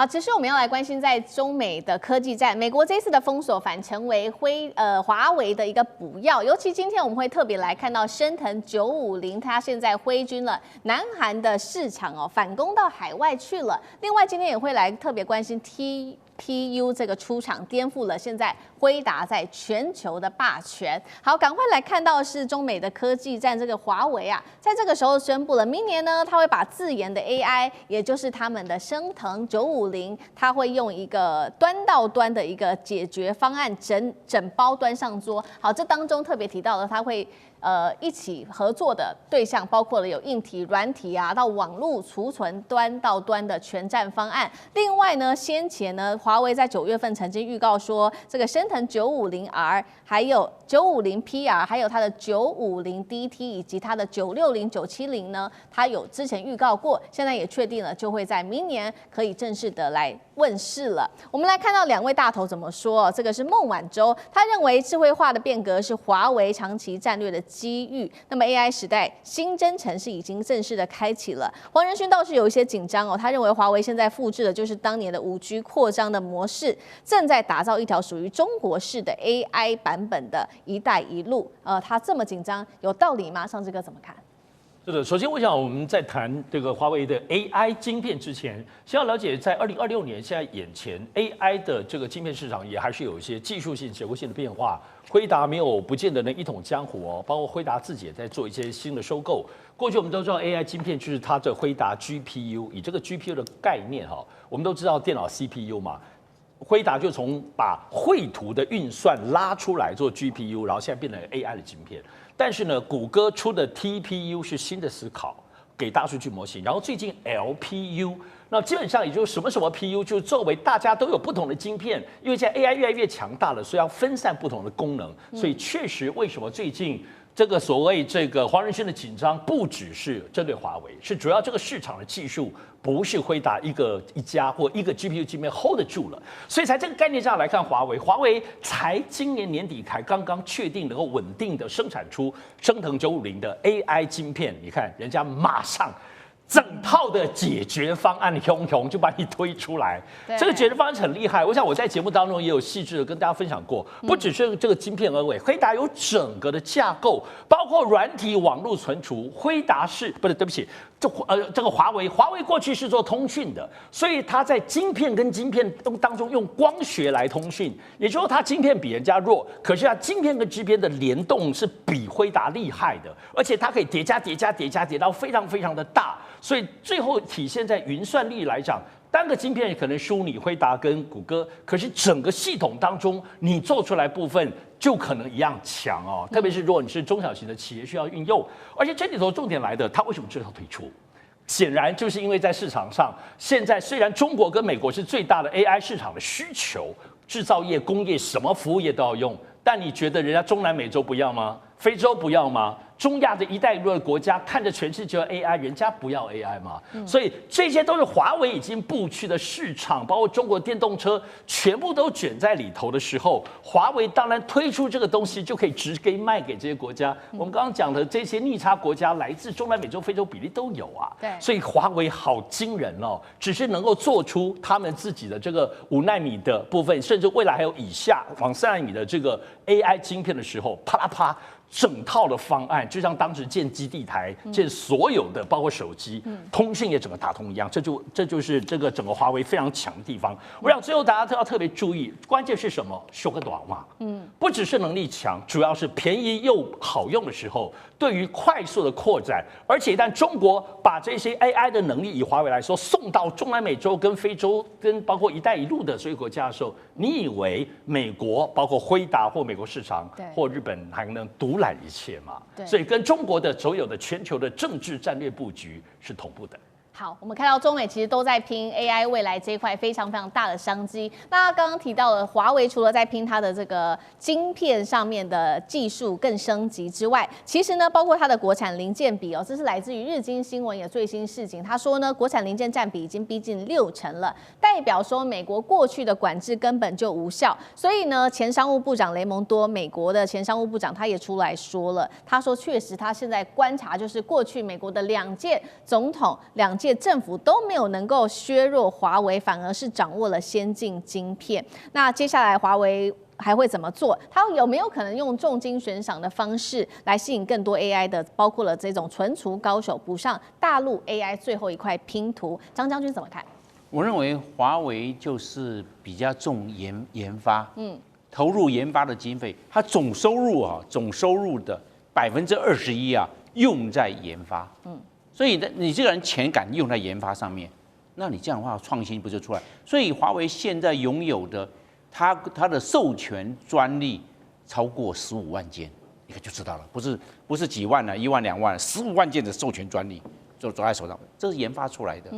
好，其实我们要来关心在中美的科技战，美国这次的封锁反成为华为的一个补药，尤其今天我们会特别来看到升腾950，它现在挥军了南韩的市场哦，反攻到海外去了。另外今天也会来特别关心 TPU 这个出场颠覆了现在辉达在全球的霸权。好，赶快来看到是中美的科技战，这个华为啊，在这个时候宣布了，明年呢，它会把自研的 AI， 也就是他们的升腾950，它会用一个端到端的一个解决方案，整包端上桌。好，这当中特别提到了，它会一起合作的对象包括了有硬体、软体啊，到网络储存端到端的全站方案。另外呢，先前呢，华为在9月份曾经预告说，这个升腾950R， 还有950PR， 还有它的950DT 以及它的960、970呢，它有之前预告过，现在也确定了，就会在明年可以正式的来问世了。我们来看到两位大头怎么说，这个是孟晚舟，他认为智慧化的变革是华为长期战略的机遇，那么 AI 时代新征程是已经正式的开启了。黄仁勋倒是有一些紧张哦，他认为华为现在复制的就是当年的5G 扩张的模式，正在打造一条属于中国式的 AI 版本的一带一路。他这么紧张有道理吗？尚志哥怎么看？是的，首先我想我们在谈这个华为的 AI 晶片之前，先要了解在2026年现在眼前 AI 的这个晶片市场也还是有一些技术性、结构性的变化。辉达没有不见得能一统江湖哦，包括辉达自己也在做一些新的收购。过去我们都知道 AI 晶片就是它的辉达 GPU， 以这个 GPU 的概念哈，我们都知道电脑 CPU 嘛。辉达就从把绘图的运算拉出来做 GPU， 然后现在变成 AI 的晶片。但是呢，谷歌出的 TPU 是新的思考，给大数据模型。然后最近 LPU， 那基本上也就是什么 PU， 就是作为大家都有不同的晶片，因为现在 AI 越来越强大了，所以要分散不同的功能。所以确实，为什么最近这个所谓这个黄仁勋的紧张，不只是针对华为，是主要这个市场的技术不是辉达一家或一个 GPU 晶片 hold 得住了，所以在这个概念上来看，华为才今年年底才刚刚确定能够稳定的生产出升腾950的 AI 晶片，你看人家马上整套的解决方案，就把你推出来。这个解决方案很厉害，我想我在节目当中也有细致的跟大家分享过，不只是这个晶片而已，辉达有整个的架构，包括软体、网络存储。辉达是不是？对不起，这个华为过去是做通讯的，所以它在晶片跟晶片当中用光学来通讯，也就是说它晶片比人家弱，可是它晶片跟晶片的联动是比辉达厉害的，而且它可以叠加到非常非常的大。所以最后体现在云算力来讲，单个晶片可能输你辉达跟谷歌，可是整个系统当中你做出来部分就可能一样强哦。特别是如果你是中小型的企业需要运用，而且这里头重点来的，它为什么这套推出？显然就是因为在市场上，现在虽然中国跟美国是最大的 AI 市场的需求，制造业、工业什么服务业都要用，但你觉得人家中南美洲不要吗？非洲不要吗？中亚的一带一路的国家看着全世界的 AI， 人家不要 AI 吗？所以这些都是华为已经布局的市场，包括中国电动车全部都卷在里头的时候，华为当然推出这个东西就可以直接卖给这些国家。我们刚刚讲的这些逆差国家，来自中南美洲、非洲比例都有啊。对，所以华为好惊人哦，只是能够做出他们自己的这个5奈米的部分，甚至未来还有以下往3奈米的这个 AI 晶片的时候，啪啦啪。整套的方案，就像当时建基地台、建所有的，包括手机、通讯也整个打通一样，这就是这个整个华为非常强的地方。我想最后大家都要特别注意，关键是什么？修个短嘛，不只是能力强，主要是便宜又好用的时候，对于快速的扩展，而且一旦中国把这些 AI 的能力以华为来说送到中南美洲跟非洲跟包括一带一路的这些国家的时候，你以为美国包括辉达或美国市场或日本还能独揽一切嘛？所以跟中国的所有的全球的政治战略布局是同步的。好，我们看到中美其实都在拼 AI 未来这一块非常非常大的商机。那刚刚提到了华为，除了在拼它的这个晶片上面的技术更升级之外，其实呢，包括它的国产零件比哦，这是来自于日经新闻也最新事情。他说呢，国产零件占比已经逼近60%了，代表说美国过去的管制根本就无效。所以呢，前商务部长雷蒙多，美国的前商务部长他也出来说了，他说确实他现在观察就是过去美国的两届总统、两届业、政府都没有能够削弱华为，反而是掌握了先进晶片。那接下来华为还会怎么做？它有没有可能用重金悬赏的方式来吸引更多 AI 的，包括了这种存储高手，补上大陆 AI 最后一块拼图？张将军怎么看？我认为华为就是比较重研发，投入研发的经费，它总收入的21%用在研发，所以你这个人钱敢用在研发上面，那你这样的话创新不就出来？所以华为现在拥有的它的授权专利超过15万件，你看就知道了，不是几万了，1万2万，15万件的授权专利就抓在手上，这是研发出来的。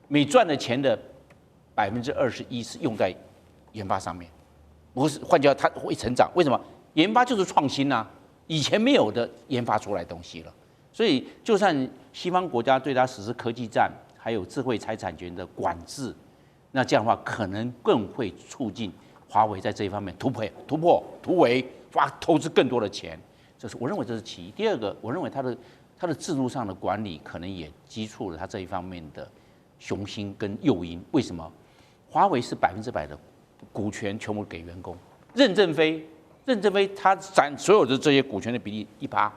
每赚的钱的21%是用在研发上面，不是换句话，它会成长。为什么？研发就是创新啊，以前没有的研发出来东西了。所以，就算西方国家对它实施科技战，还有智慧财产权的管制，那这样的话可能更会促进华为在这一方面突围，投资更多的钱。我认为这是其一。第二个，我认为它的制度上的管理可能也激促了它这一方面的雄心跟诱因。为什么？华为是100%的股权全部给员工，任正非他占所有的这些股权的比例1%，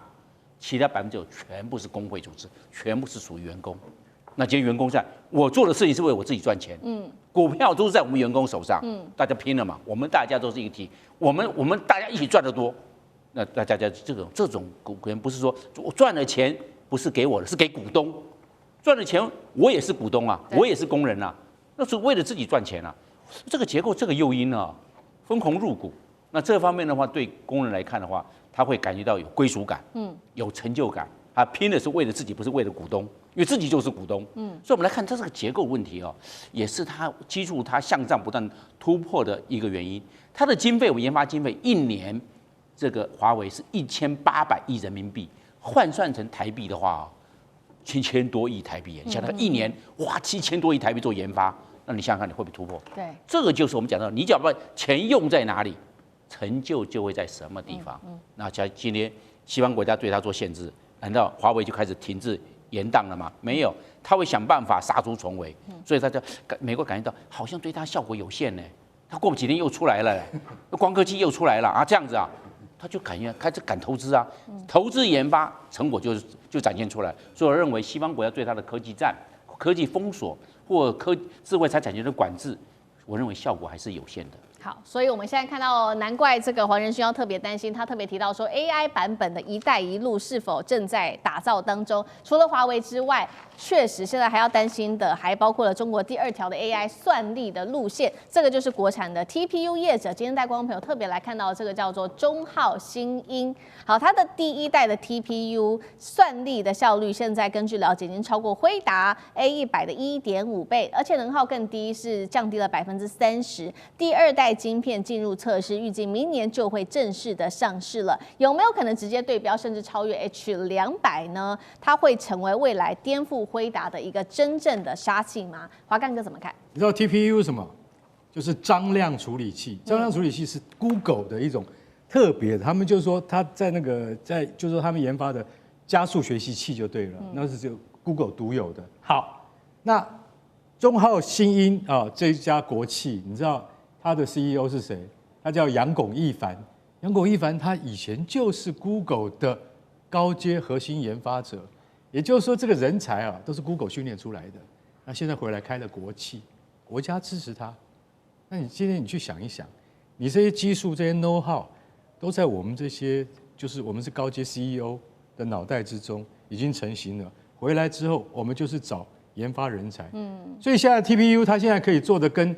其他9%全部是工会组织，全部是属于员工。那今天员工在，我做的事情是为我自己赚钱，股票都是在我们员工手上，大家拼了嘛，我们大家都是一个体，我们大家一起赚得多，那大家这种股权不是说我赚了钱不是给我的，是给股东。赚了钱，我也是股东啊，我也是工人啊，那是为了自己赚钱啊。这个结构，这个诱因啊，分红入股。那这方面的话，对工人来看的话，他会感觉到有归属感，有成就感。他拼的是为了自己，不是为了股东，因为自己就是股东。所以我们来看，这是个结构问题哦，也是它基础它向上不断突破的一个原因。它的经费，我们研发经费一年，这个华为是1800亿人民币，换算成台币的话，7000多亿台币，你想想一年哇，7000多亿台币做研发，那你想想看你会不会突破？对，这个就是我们讲到，你只要把钱用在哪里，成就就会在什么地方。那今天西方国家对它做限制，难道华为就开始停滞延宕了吗？没有，他会想办法杀出重围。所以美国感觉到好像对它效果有限呢，它过不几天又出来了，光刻机又出来了啊，这样子啊。他就开始敢投资啊，投资研发成果就展现出来。所以我认为西方国家对它的科技战、科技封锁或智慧财产权的管制，我认为效果还是有限的。好，所以我们现在看到，难怪这个黄仁勋要特别担心，他特别提到说 ，AI 版本的一带一路是否正在打造当中？除了华为之外，确实现在还要担心的，还包括了中国第2条的 AI 算力的路线，这个就是国产的 TPU 业者。今天带观众朋友特别来看到这个叫做中浩新英，好，它的第1代的 TPU 算力的效率，现在根据了解已经超过辉达 A100的1.5倍，而且能耗更低，是降低了30%。第2代晶片进入测试，预计明年就会正式的上市了。有没有可能直接对标，甚至超越 H200呢？它会成为未来颠覆辉达的一个真正的杀器吗？华干哥怎么看？你知道 TPU 是什么？就是张量处理器。张量处理器是 Google 的一种特别的，他们就是说他就是说他们研发的加速学习器就对了，那是就 Google 独有的。好，那中浩新英啊这一家国企，你知道他的 CEO 是谁？他叫杨拱一凡。杨拱一凡他以前就是 Google 的高阶核心研发者，也就是说这个人才啊都是 Google 训练出来的。那现在回来开了国企，国家支持他。那你今天你去想一想，你这些技术、这些 know how 都在我们这些就是我们是高阶 CEO 的脑袋之中已经成型了。回来之后，我们就是找研发人才。所以现在 TPU 它现在可以做的跟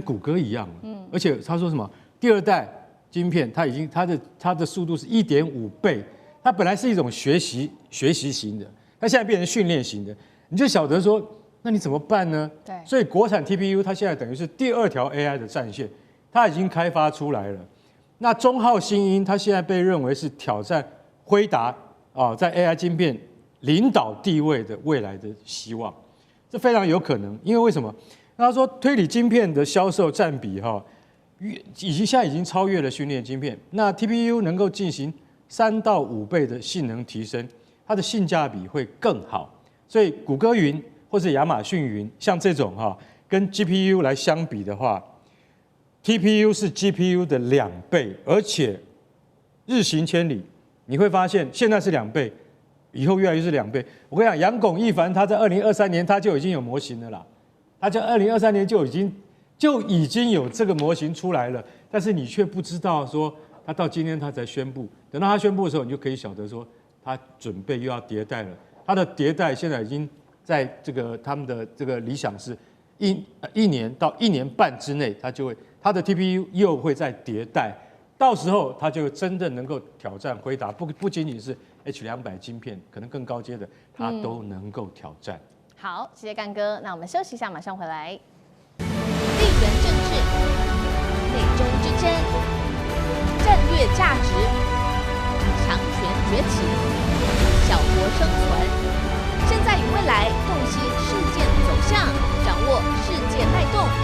谷歌一样了。而且他说什么？第2代晶片，它的速度是1.5倍。它本来是一种学习型的，它现在变成训练型的。你就晓得说，那你怎么办呢？对。所以国产 TPU 它现在等于是第2条 AI 的战线，它已经开发出来了。那中浩新英它现在被认为是挑战辉达在 AI 晶片领导地位的未来的希望，这非常有可能。因为为什么？他说推理晶片的销售占比现在已经超越了训练晶片。那 TPU 能够进行3到5倍的性能提升，它的性价比会更好。所以谷歌云或是亚马逊云，像这种跟 GPU 来相比的话 ，TPU 是 GPU 的2倍，而且日行千里。你会发现现在是2倍，以后越来越是2倍。我跟你讲，杨拱一凡他在2023年他就已经有模型了啦，他在2023年就已经有这个模型出来了，但是你却不知道说他到今天他才宣布，等到他宣布的时候，你就可以晓得说他准备又要迭代了。他的迭代现在已经在这个他们的这个理想是一年到1年半之内，他的 TPU 又会再迭代，到时候他就真正能够挑战辉达，不仅仅是 H200晶片，可能更高阶的他都能够挑战。好，谢谢干哥，那我们休息一下，马上回来。地缘政治、美中之争、战略价值、强权崛起、小国生存，现在与未来洞悉事件走向，掌握世界脉动。